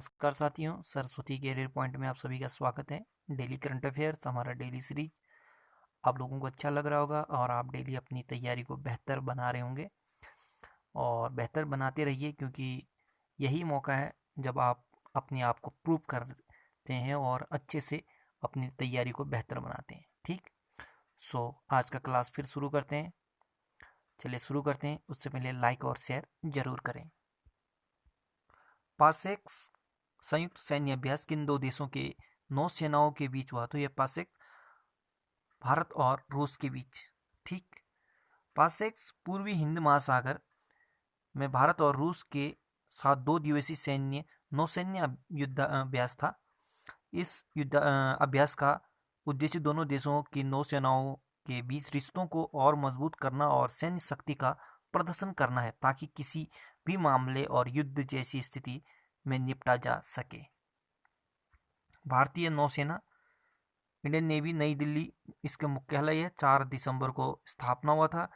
नमस्कार साथियों, Saraswati career point में आप सभी का स्वागत है। डेली करंट अफेयर्स हमारा डेली सीरीज आप लोगों को अच्छा लग रहा होगा और आप डेली अपनी तैयारी को बेहतर बना रहे होंगे और बेहतर बनाते रहिए, क्योंकि यही मौका है जब आप अपने आप को प्रूव करते हैं और अच्छे से अपनी तैयारी को बेहतर बनाते हैं। ठीक, आज का क्लास फिर शुरू करते हैं। चलिए शुरू करते हैं। उससे पहले लाइक और शेयर जरूर करें। पासेक्स संयुक्त सैन्य अभ्यास किन दो देशों के नौसेनाओं के बीच हुआ? तो यह पासेक्स भारत और रूस के बीच। ठीक, पासेक्स पूर्वी हिंद महासागर में भारत और रूस के साथ 2 दिवसीय नौसैन्य युद्ध अभ्यास था। इस युद्ध अभ्यास का उद्देश्य दोनों देशों की नौसेनाओं के बीच रिश्तों को और मजबूत करना और सैन्य शक्ति का प्रदर्शन करना है, ताकि किसी भी मामले और युद्ध जैसी स्थिति में निपटा जा सके। भारतीय नौसेना इंडियन नेवी नई दिल्ली इसका मुख्यालय है। 4 दिसंबर को स्थापना हुआ था।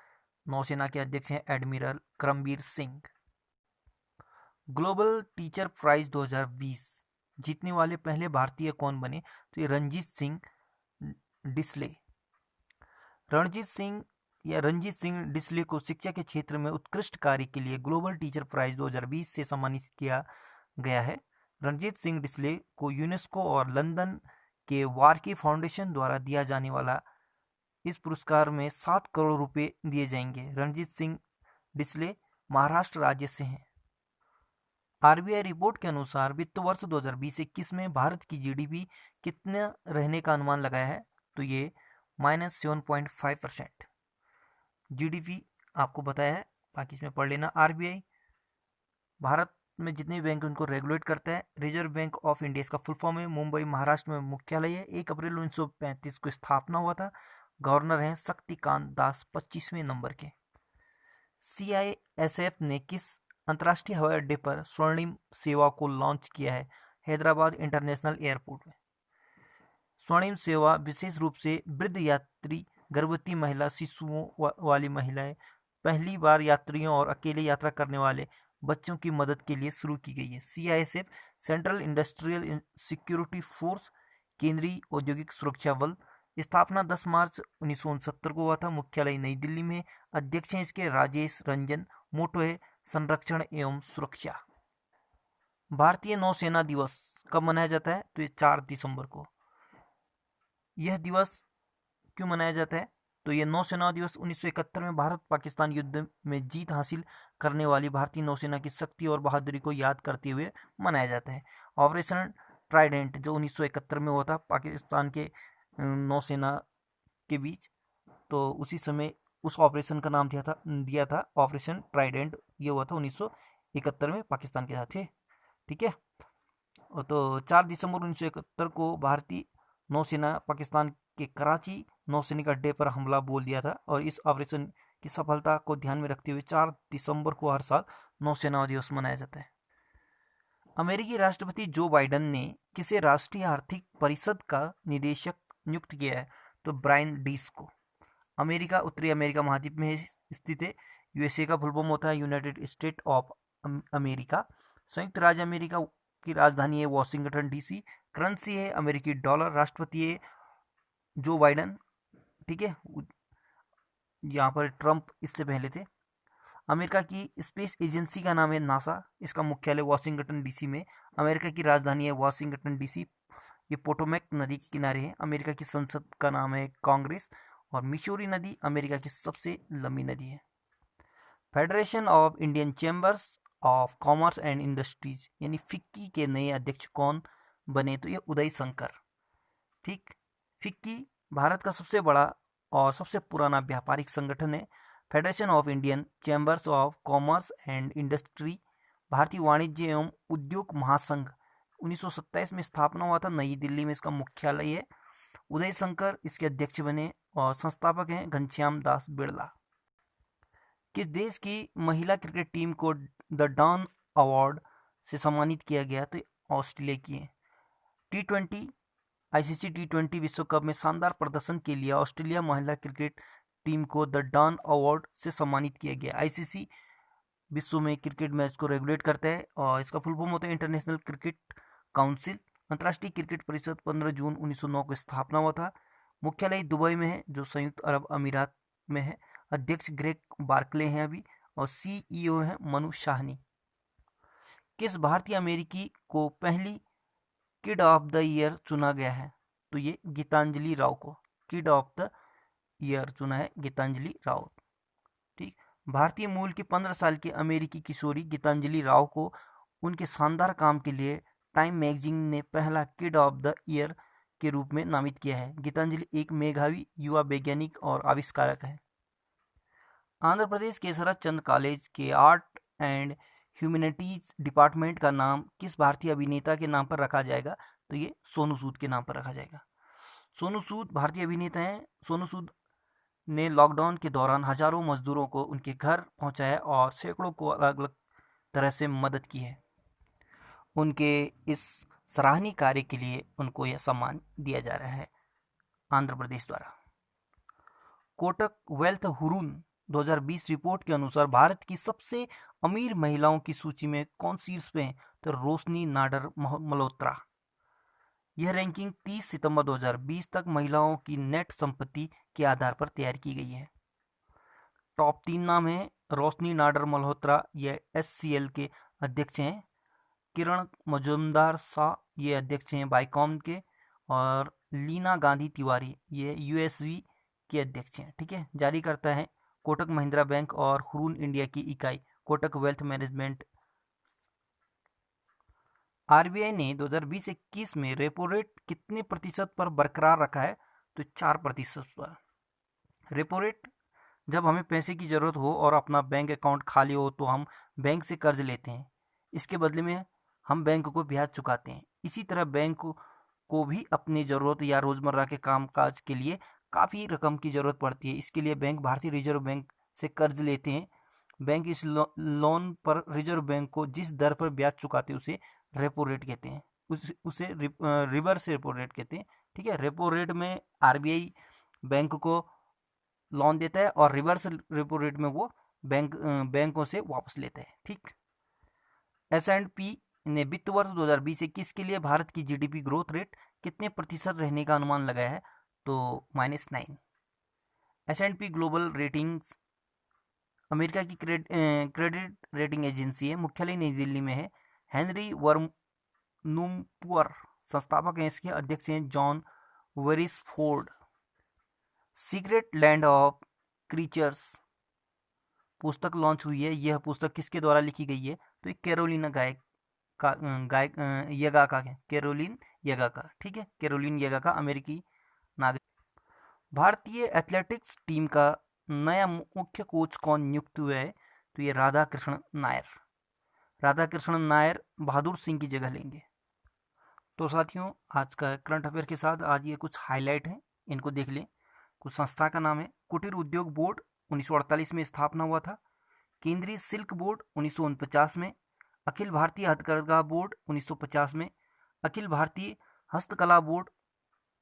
नौसेना के अध्यक्ष हैं admiral Karambir Singh. Global teacher prize 2020 जीतने वाले पहले भारतीय कौन बने? तो ये रणजीत सिंह डिसले। रणजीत सिंह डिसले को शिक्षा के क्षेत्र में उत्कृष्ट कार्य के लिए ग्लोबल टीचर प्राइज 2020 से सम्मानित किया गया है। रणजीत सिंह डिसले को यूनेस्को और लंदन के वार्की फाउंडेशन द्वारा दिया जाने वाला इस पुरस्कार में 7 करोड़ रुपए दिए जाएंगे। रणजीत सिंह डिसले महाराष्ट्र राज्य से हैं। आरबीआई रिपोर्ट के अनुसार वित्त वर्ष 2020-21 में भारत की जीडीपी कितना रहने का अनुमान लगाया है? तो ये -7.5% जीडीपी आपको बताया है, बाकी इसमें पढ़ लेना। आरबीआई भारत में जितने भी बैंक उनको रेगुलेट करता है। रिजर्व बैंक ऑफ इंडिया इसका फुल फॉर्म है। मुंबई महाराष्ट्र में मुख्यालय है। 1 अप्रैल 1935 को स्थापना हुआ था। गवर्नर हैं शक्तिकांत दास 25वें नंबर के। सीआईएसएफ ने किस अंतर्राष्ट्रीय हवाई अड्डे पर स्वर्णिम सेवा को लॉन्च किया है? हैदराबाद इंटरनेशनल एयरपोर्ट में। स्वर्णिम सेवा विशेष रूप से वृद्ध यात्री, गर्भवती महिला, शिशुओं वाली महिलाएं, पहली बार यात्रियों और अकेले यात्रा करने वाले बच्चों की मदद के लिए शुरू की गई है। CISF central industrial security force, केंद्रीय औद्योगिक सुरक्षा बल। स्थापना 10 मार्च 1969 को हुआ था। मुख्यालय नई दिल्ली में। अध्यक्ष हैं इसके राजेश रंजन। मोटो है संरक्षण एवं सुरक्षा। भारतीय नौसेना दिवस कब मनाया जाता है? तो ये 4 दिसंबर को। यह दिवस क्यों मनाया जाता है? तो यह नौसेना दिवस 1971 में भारत पाकिस्तान युद्ध में जीत हासिल करने वाली भारतीय नौसेना की शक्ति और बहादुरी को याद करते हुए मनाया जाता है। ऑपरेशन ट्राइडेंट जो 1971 में हुआ था पाकिस्तान के नौसेना के बीच, तो उसी समय उस ऑपरेशन का नाम दिया था ऑपरेशन ट्राइडेंट। ये हुआ था 1971 में पाकिस्तान के साथ। ठीक है, तो 4 दिसंबर 1971 को भारतीय नौसेना पाकिस्तान के कराची नौसैनिक अड्डे पर हमला बोल दिया था, और इस ऑपरेशन की सफलता को ध्यान में रखते हुए 4 दिसंबर को हर साल नौसेना दिवस मनाया जाता है। अमेरिकी राष्ट्रपति जो बाइडेन ने किसे राष्ट्रीय आर्थिक परिषद का निदेशक नियुक्त किया है? तो ब्रायन डीस को। अमेरिका उत्तरी अमेरिका महाद्वीप में स्थित है। यूएसए का फुल फॉर्म होता है यूनाइटेड स्टेट ऑफ अमेरिका। संयुक्त राज्य अमेरिका की राजधानी है वॉशिंगटन डीसी। करेंसी है अमेरिकी डॉलर। राष्ट्रपति है जो बाइडेन। ठीक है, यहाँ पर ट्रंप इससे पहले थे। अमेरिका की स्पेस एजेंसी का नाम है नासा। इसका मुख्यालय वॉशिंगटन डीसी में। अमेरिका की राजधानी है वॉशिंगटन डीसी। ये पोटोमैक नदी के किनारे है। अमेरिका की संसद का नाम है कांग्रेस। और मिशोरी नदी अमेरिका की सबसे लंबी नदी है। Federation of Indian chambers of commerce and industries यानी फिक्की के नए अध्यक्ष कौन बने? तो ये उदय शंकर। ठीक, फिक्की भारत का सबसे बड़ा और सबसे पुराना व्यापारिक संगठन है। Federation of Indian chambers of commerce and industry भारतीय वाणिज्य एवं उद्योग महासंघ 1927 में स्थापना हुआ था। नई दिल्ली में इसका मुख्यालय है। उदय शंकर इसके अध्यक्ष बने और संस्थापक हैं घनश्याम दास बिड़ला। किस देश की महिला क्रिकेट टीम को द डॉन अवार्ड से सम्मानित किया गया? तो ऑस्ट्रेलिया की है। T20 आईसीसी T20 विश्व कप में शानदार प्रदर्शन के लिए ऑस्ट्रेलिया महिला क्रिकेट टीम को द डॉन अवार्ड से सम्मानित किया गया। आईसीसी विश्व में क्रिकेट मैच को रेगुलेट करता है और इसका फुल फॉर्म होता है इंटरनेशनल क्रिकेट काउंसिल। अंतर्राष्ट्रीय क्रिकेट परिषद 15 जून 1909 को स्थापना हुआ था। मुख्यालय दुबई में है जो संयुक्त अरब अमीरात में है। अध्यक्ष ग्रेग बार्कले हैं अभी और सीईओ है मनु शाहनी। किस भारतीय अमेरिकी को पहली किड ऑफ द ईयर चुना गया है? तो ये गीतांजलि राव को किड ऑफ द ईयर चुना है गीतांजलि राव। ठीक। भारतीय मूल की 15 साल की अमेरिकी किशोरी गीतांजलि राव को उनके शानदार काम के लिए टाइम मैगजीन ने पहला किड ऑफ द ईयर के रूप में नामित किया है। गीतांजलि एक मेधावी युवा वैज्ञानिक और आविष्कारक है। आंध्र प्रदेश के शरद चंद्र कॉलेज के आर्ट एंड ह्यूमैनिटीज डिपार्टमेंट का नाम किस भारतीय अभिनेता के नाम पर रखा जाएगा? तो ये सोनू सूद के नाम पर रखा जाएगा। सोनू सूद भारतीय अभिनेता हैं। सोनू सूद ने लॉकडाउन के दौरान हजारों मजदूरों को उनके घर पहुंचाया और सैकड़ों को अलग अलग तरह से मदद की है। उनके इस सराहनीय कार्य के लिए उनको यह सम्मान दिया जा रहा है आंध्र प्रदेश द्वारा। कोटक वेल्थ हुरून 2020 रिपोर्ट के अनुसार भारत की सबसे अमीर महिलाओं की सूची में कौन शीर्ष पे है? तो रोशनी नाडर मल्होत्रा। यह रैंकिंग 30 सितंबर 2020 तक महिलाओं की नेट संपत्ति के आधार पर तैयार की गई है। टॉप 3 नाम हैं। रोशनी नाडर मल्होत्रा, ये एचसीएल के अध्यक्ष हैं। किरण मजुमदार शाह, ये अध्यक्ष हैं बाइकॉम के। और लीना गांधी तिवारी, ये यूएसवी के अध्यक्ष हैं। ठीक है। जारी करता है कोटक महिंद्रा बैंक और हुरून इंडिया की इकाई कोटक वेल्थ मैनेजमेंट। आरबीआई ने 2020-21 में रेपो रेट कितने प्रतिशत पर बरकरार रखा है? तो 4% पर। रेपो रेट जब हमें पैसे की ज़रूरत हो और अपना बैंक अकाउंट खाली हो तो हम बैंक से कर्ज लेते हैं। इसके बदले में हम बैंक को ब्याज चुकाते हैं। इसी तरह बैंक को भी अपनी ज़रूरत या रोज़मर्रा के कामकाज के लिए काफ़ी रकम की ज़रूरत पड़ती है। इसके लिए बैंक भारतीय रिजर्व बैंक से कर्ज लेते हैं। बैंक इस लोन पर रिजर्व बैंक को जिस दर पर ब्याज चुकाते हैं उसे रेपो रेट कहते हैं। उसे रिवर्स रेपो रेट कहते हैं। ठीक है। रेपो रेट में आरबीआई बैंक को लोन देता है और रिवर्स रेपो रेट में वो बैंकों से वापस लेता है। ठीक। S&P ने वित्त वर्ष 2020-21 के लिए भारत की जीडीपी ग्रोथ रेट कितने प्रतिशत रहने का अनुमान लगाया है? तो -9। S&P ग्लोबल रेटिंग्स अमेरिका की क्रेडिट रेटिंग एजेंसी है। मुख्यालय नई दिल्ली में है। हेनरी वर्नूमपुअर संस्थापक हैं। इसके अध्यक्ष हैं John Verisford. Secret land of creatures पुस्तक लॉन्च हुई है। यह पुस्तक किसके द्वारा लिखी गई है? तो एक कैरोलिना यगा का कैरोलिन यगा का। ठीक है। कैरोलिन यगा का अमेरिकी नागरिक। भारतीय एथलेटिक्स टीम का नया मुख्य कोच कौन नियुक्त हुआ है? तो ये राधा कृष्ण नायर। राधा कृष्ण नायर बहादुर सिंह की जगह लेंगे। तो साथियों, आज का करंट अफेयर के साथ आज ये कुछ हाईलाइट हैं, इनको देख लें। कुछ संस्था का नाम है कुटीर उद्योग बोर्ड, 1948 में स्थापना हुआ था। केंद्रीय सिल्क बोर्ड 1949 में। अखिल भारतीय हथकरघा बोर्ड 1950 में। अखिल भारतीय हस्तकला बोर्ड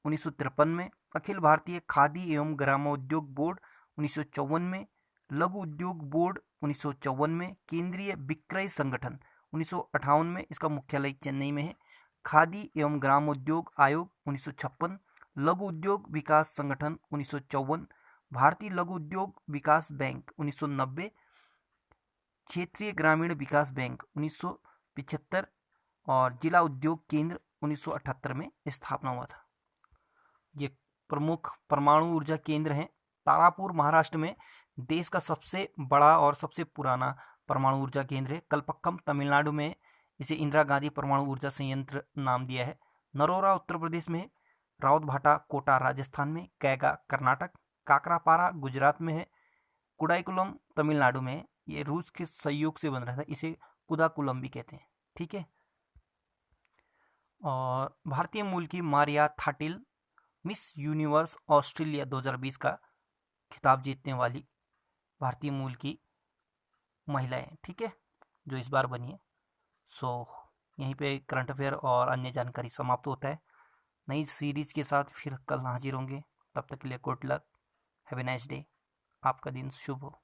1953 में। अखिल भारतीय खादी एवं ग्रामोद्योग बोर्ड 1954 में। लघु उद्योग बोर्ड 1954 में। केंद्रीय विक्रय संगठन 1958 में, इसका मुख्यालय चेन्नई में है। खादी एवं ग्रामोद्योग आयोग 1956। लघु उद्योग विकास संगठन 1954। भारतीय लघु उद्योग विकास बैंक 1990। क्षेत्रीय ग्रामीण विकास बैंक 1975 और जिला उद्योग केंद्र 1978 में स्थापना हुआ था। ये प्रमुख परमाणु ऊर्जा केंद्र हैं। तारापुर महाराष्ट्र में देश का सबसे बड़ा और सबसे पुराना परमाणु ऊर्जा केंद्र है। कलपक्कम तमिलनाडु में इसे इंदिरा गांधी परमाणु ऊर्जा संयंत्र नाम दिया है। नरोरा उत्तर प्रदेश में, राउतभाटा कोटा राजस्थान में, कैगा कर्नाटक, काकरापारा गुजरात में है, कुडाईकुलम तमिलनाडु में। ये रूस के सहयोग से बन रहा था, इसे कुदाकुलम भी कहते हैं। ठीक है। और भारतीय मूल की मारिया थाटिल मिस यूनिवर्स ऑस्ट्रेलिया 2020 का खिताब जीतने वाली भारतीय मूल की महिला है। ठीक है, जो इस बार बनी है। सो यहीं पे करंट अफेयर और अन्य जानकारी समाप्त होता है। नई सीरीज के साथ फिर कल हाजिर होंगे। तब तक के लिए good luck, have a nice day. आपका दिन शुभ हो।